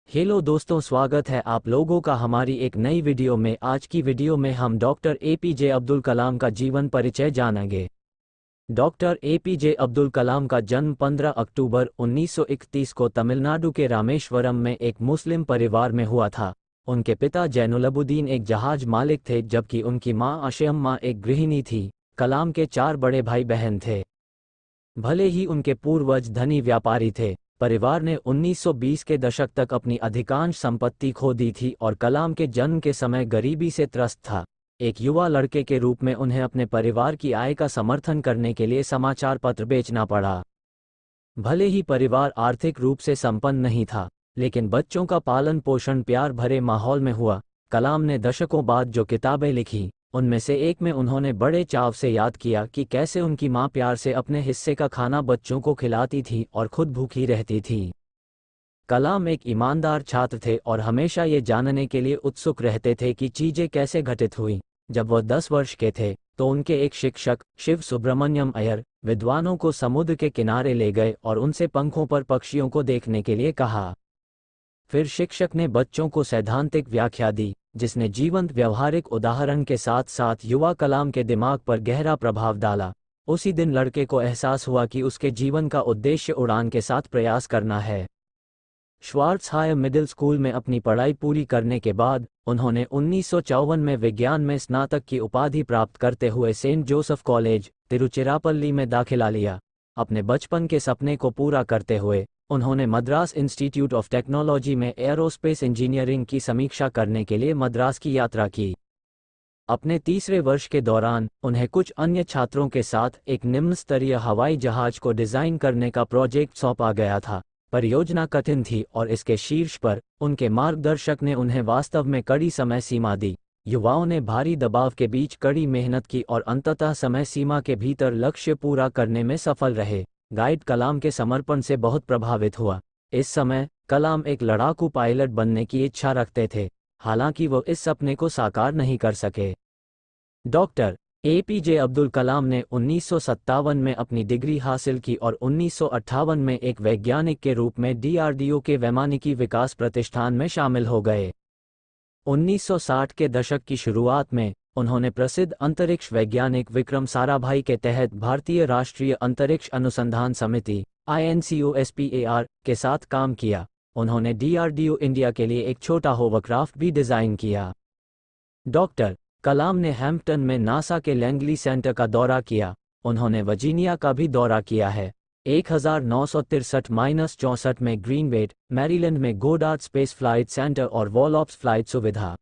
Hello दोस्तों, स्वागत है आप लोगों का हमारी एक नई वीडियो में। आज की वीडियो में हम डॉक्टर एपीजे अब्दुल कलाम का जीवन परिचय जानेंगे। डॉक्टर एपीजे अब्दुल कलाम का जन्म 15 अक्टूबर 1931 को तमिलनाडु के रामेश्वरम में एक मुस्लिम परिवार में हुआ था। उनके पिता जैनुलबुद्दीन एक जहाज मालिक थे, जबकि उनकी मां आशयम्मा एक गृहिणी थी। कलाम के 4 बड़े भाई बहन थे। भले ही उनके पूर्वज धनी व्यापारी थे, परिवार ने 1920 के दशक तक अपनी अधिकांश संपत्ति खो दी थी और कलाम के जन्म के समय गरीबी से त्रस्त था। एक युवा लड़के के रूप में उन्हें अपने परिवार की आय का समर्थन करने के लिए समाचार पत्र बेचना पड़ा। भले ही परिवार आर्थिक रूप से संपन्न नहीं था, लेकिन बच्चों का पालन पोषण प्यार भरे माहौल में हुआ। कलाम ने दशकों बाद जो किताबें लिखी, उनमें से एक में उन्होंने बड़े चाव से याद किया कि कैसे उनकी मां प्यार से अपने हिस्से का खाना बच्चों को खिलाती थी और खुद भूखी रहती थी। कलाम एक ईमानदार छात्र थे और हमेशा ये जानने के लिए उत्सुक रहते थे कि चीजें कैसे घटित हुई। जब वह 10 वर्ष के थे तो उनके एक शिक्षक शिव सुब्रमण्यम अय्यर विद्वानों को समुद्र के किनारे ले गए और उनसे पंखों पर पक्षियों को देखने के लिए कहा। फिर शिक्षक ने बच्चों को सैद्धांतिक व्याख्या दी, जिसने जीवंत व्यवहारिक उदाहरण के साथ साथ युवा कलाम के दिमाग पर गहरा प्रभाव डाला। उसी दिन लड़के को एहसास हुआ कि उसके जीवन का उद्देश्य उड़ान के साथ प्रयास करना है। श्वार्ट्सहायर मिडिल स्कूल में अपनी पढ़ाई पूरी करने के बाद उन्होंने 1954 में विज्ञान में स्नातक की उपाधि प्राप्त करते हुए सेंट जोसेफ कॉलेज, तिरुचिरापल्ली में दाखिला लिया। अपने बचपन के सपने को पूरा करते हुए उन्होंने मद्रास इंस्टीट्यूट ऑफ टेक्नोलॉजी में एयरोस्पेस इंजीनियरिंग की समीक्षा करने के लिए मद्रास की यात्रा की। अपने तीसरे वर्ष के दौरान उन्हें कुछ अन्य छात्रों के साथ एक निम्न स्तरीय हवाई जहाज को डिजाइन करने का प्रोजेक्ट सौंपा गया था। परियोजना कठिन थी और इसके शीर्ष पर उनके मार्गदर्शक ने उन्हें वास्तव में कड़ी समय सीमा दी। युवाओं ने भारी दबाव के बीच कड़ी मेहनत की और अंततः समय सीमा के भीतर लक्ष्य पूरा करने में सफल रहे। गाइड कलाम के समर्पण से बहुत प्रभावित हुआ। इस समय कलाम एक लड़ाकू पायलट बनने की इच्छा रखते थे, हालांकि वो इस सपने को साकार नहीं कर सके। डॉक्टर एपीजे अब्दुल कलाम ने 1957 में अपनी डिग्री हासिल की और 1958 में एक वैज्ञानिक के रूप में डीआरडीओ के वैमानिकी विकास प्रतिष्ठान में शामिल हो गए। 1960 के दशक की शुरुआत में उन्होंने प्रसिद्ध अंतरिक्ष वैज्ञानिक विक्रम साराभाई के तहत भारतीय राष्ट्रीय अंतरिक्ष अनुसंधान समिति INCOSPAR के साथ काम किया। उन्होंने डीआरडीओ इंडिया के लिए एक छोटा होवरक्राफ्ट भी डिजाइन किया। डॉक्टर कलाम ने हैम्पटन में नासा के लैंगली सेंटर का दौरा किया। उन्होंने वर्जीनिया का भी दौरा किया है। 1963-64 में ग्रीनवेड, मैरीलैंड में गोडार्ड स्पेस फ्लाइट सेंटर और वॉलॉप्स फ्लाइट सुविधा।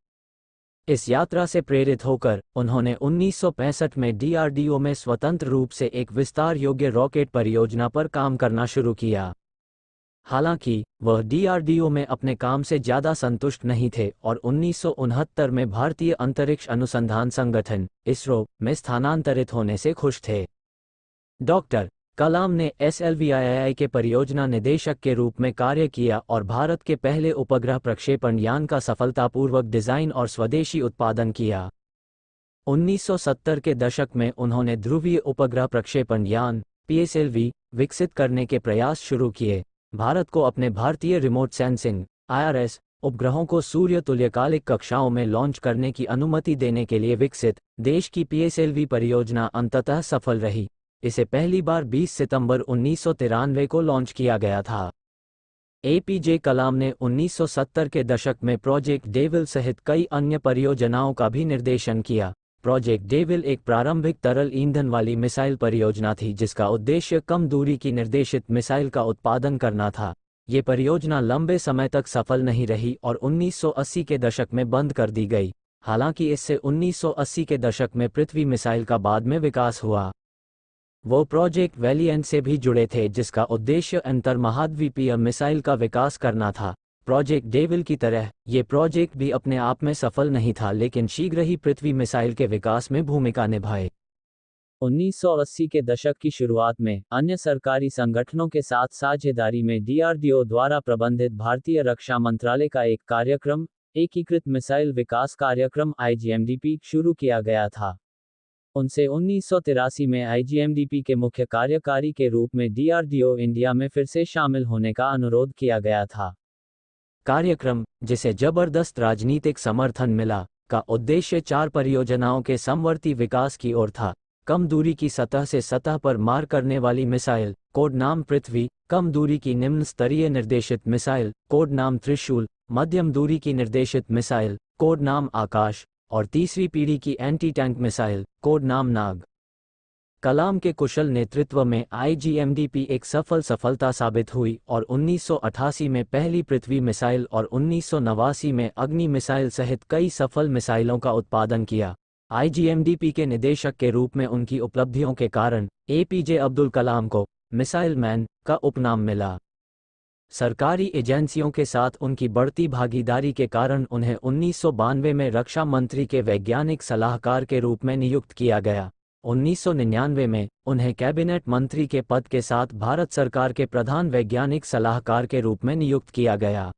इस यात्रा से प्रेरित होकर उन्होंने 1965 में डीआरडीओ में स्वतंत्र रूप से एक विस्तार योग्य रॉकेट परियोजना पर काम करना शुरू किया। हालांकि वह डीआरडीओ में अपने काम से ज्यादा संतुष्ट नहीं थे और 1969 में भारतीय अंतरिक्ष अनुसंधान संगठन इसरो में स्थानांतरित होने से खुश थे। डॉक्टर कलाम ने SLVII के परियोजना निदेशक के रूप में कार्य किया और भारत के पहले उपग्रह प्रक्षेपण यान का सफलतापूर्वक डिजाइन और स्वदेशी उत्पादन किया। 1970 के दशक में उन्होंने ध्रुवीय उपग्रह प्रक्षेपण यान PSLV विकसित करने के प्रयास शुरू किए। भारत को अपने भारतीय रिमोट सेंसिंग IRS उपग्रहों को सूर्य तुल्यकालिक कक्षाओं में लॉन्च करने की अनुमति देने के लिए विकसित देश की PSLV परियोजना अंततः सफल रही। इसे पहली बार 20 सितंबर 1993 को लॉन्च किया गया था। एपीजे कलाम ने 1970 के दशक में प्रोजेक्ट डेविल सहित कई अन्य परियोजनाओं का भी निर्देशन किया। प्रोजेक्ट डेविल एक प्रारंभिक तरल ईंधन वाली मिसाइल परियोजना थी, जिसका उद्देश्य कम दूरी की निर्देशित मिसाइल का उत्पादन करना था। ये परियोजना लंबे समय तक सफल नहीं रही और 1980 के दशक में बंद कर दी गई। हालांकि इससे 1980 के दशक में पृथ्वी मिसाइल का बाद में विकास हुआ। वो प्रोजेक्ट वैलिएंट से भी जुड़े थे, जिसका उद्देश्य अंतर महाद्वीपीय मिसाइल का विकास करना था। प्रोजेक्ट डेविल की तरह ये प्रोजेक्ट भी अपने आप में सफल नहीं था, लेकिन शीघ्र ही पृथ्वी मिसाइल के विकास में भूमिका निभाए। 1980 के दशक की शुरुआत में अन्य सरकारी संगठनों के साथ साझेदारी में डीआरडीओ द्वारा प्रबंधित भारतीय रक्षा मंत्रालय का एक कार्यक्रम एकीकृत मिसाइल विकास कार्यक्रम IGMDP शुरू किया गया था। उनसे 1983 में IGMDP के मुख्य कार्यकारी के रूप में डीआरडीओ इंडिया में फिर से शामिल होने का अनुरोध किया गया था। कार्यक्रम, जिसे जबरदस्त राजनीतिक समर्थन मिला, का उद्देश्य 4 परियोजनाओं के समवर्ती विकास की ओर था। कम दूरी की सतह से सतह पर मार करने वाली मिसाइल, कोड नाम पृथ्वी; कम दूरी की निम्न स्तरीय निर्देशित मिसाइल, कोड नाम त्रिशूल; मध्यम दूरी की निर्देशित मिसाइल, कोड नाम आकाश; और तीसरी पीढ़ी की एंटी टैंक मिसाइल, कोड नाम नाग। कलाम के कुशल नेतृत्व में IGMDP एक सफलता साबित हुई और 1988 में पहली पृथ्वी मिसाइल और 1989 में अग्नि मिसाइल सहित कई सफल मिसाइलों का उत्पादन किया। IGMDP के निदेशक के रूप में उनकी उपलब्धियों के कारण APJ अब्दुल कलाम को मिसाइल मैन का उपनाम मिला। सरकारी एजेंसियों के साथ उनकी बढ़ती भागीदारी के कारण उन्हें 1992 में रक्षा मंत्री के वैज्ञानिक सलाहकार के रूप में नियुक्त किया गया। 1999 में उन्हें कैबिनेट मंत्री के पद के साथ भारत सरकार के प्रधान वैज्ञानिक सलाहकार के रूप में नियुक्त किया गया।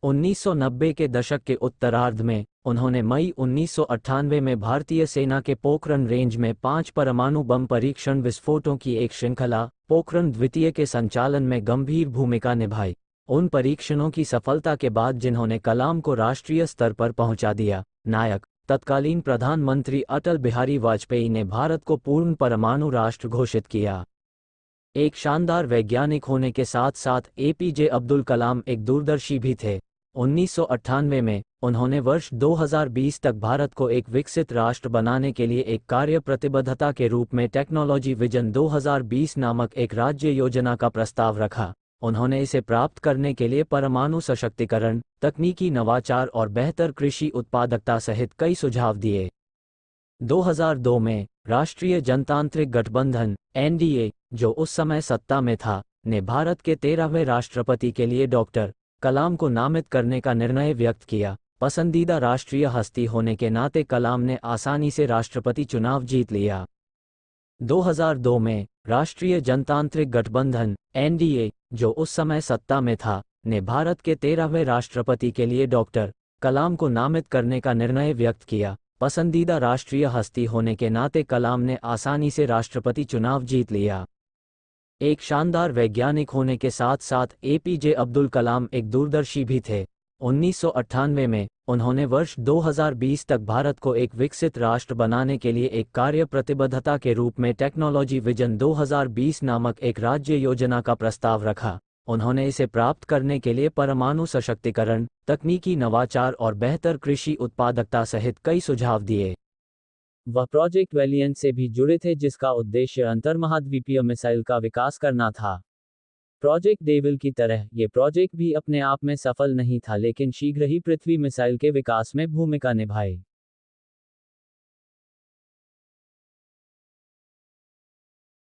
1990 के दशक के उत्तरार्ध में उन्होंने मई 1998 में भारतीय सेना के पोखरण रेंज में 5 परमाणु बम परीक्षण विस्फोटों की एक श्रृंखला, पोखरण द्वितीय के संचालन में गंभीर भूमिका निभाई। उन परीक्षणों की सफलता के बाद जिन्होंने कलाम को राष्ट्रीय स्तर पर पहुंचा दिया, नायक तत्कालीन प्रधानमंत्री अटल बिहारी वाजपेयी ने भारत को पूर्ण परमाणु राष्ट्र घोषित किया। एक शानदार वैज्ञानिक होने के साथ साथ APJ अब्दुल कलाम एक दूरदर्शी भी थे। 1998 में उन्होंने वर्ष 2020 तक भारत को एक विकसित राष्ट्र बनाने के लिए एक कार्य प्रतिबद्धता के रूप में टेक्नोलॉजी विजन 2020 नामक एक राज्य योजना का प्रस्ताव रखा। उन्होंने इसे प्राप्त करने के लिए परमाणु सशक्तिकरण, तकनीकी नवाचार और बेहतर कृषि उत्पादकता सहित कई सुझाव दिए। 2002 में राष्ट्रीय जनतांत्रिक गठबंधन NDA, जो उस समय सत्ता में था, ने भारत के 13वें राष्ट्रपति के लिए डॉक्टर कलाम को नामित करने का निर्णय व्यक्त किया। पसंदीदा राष्ट्रीय हस्ती होने के नाते कलाम ने आसानी से राष्ट्रपति चुनाव जीत लिया। 2002 में राष्ट्रीय जनतांत्रिक गठबंधन NDA, जो उस समय सत्ता में था, ने भारत के 13वें राष्ट्रपति के लिए डॉक्टर कलाम को नामित करने का निर्णय व्यक्त किया। पसंदीदा राष्ट्रीय हस्ती होने के नाते कलाम ने आसानी से राष्ट्रपति चुनाव जीत लिया। एक शानदार वैज्ञानिक होने के साथ साथ APJ अब्दुल कलाम एक दूरदर्शी भी थे। 1998 में उन्होंने वर्ष 2020 तक भारत को एक विकसित राष्ट्र बनाने के लिए एक कार्य प्रतिबद्धता के रूप में टेक्नोलॉजी विजन 2020 नामक एक राज्य योजना का प्रस्ताव रखा। उन्होंने इसे प्राप्त करने के लिए परमाणु सशक्तिकरण, तकनीकी नवाचार और बेहतर कृषि उत्पादकता सहित कई सुझाव दिए। वह प्रोजेक्ट वैलिएंट से भी जुड़े थे, जिसका उद्देश्य अंतर्महाद्वीपीय मिसाइल का विकास करना था। प्रोजेक्ट डेविल की तरह ये प्रोजेक्ट भी अपने आप में सफल नहीं था, लेकिन शीघ्र ही पृथ्वी मिसाइल के विकास में भूमिका निभाई।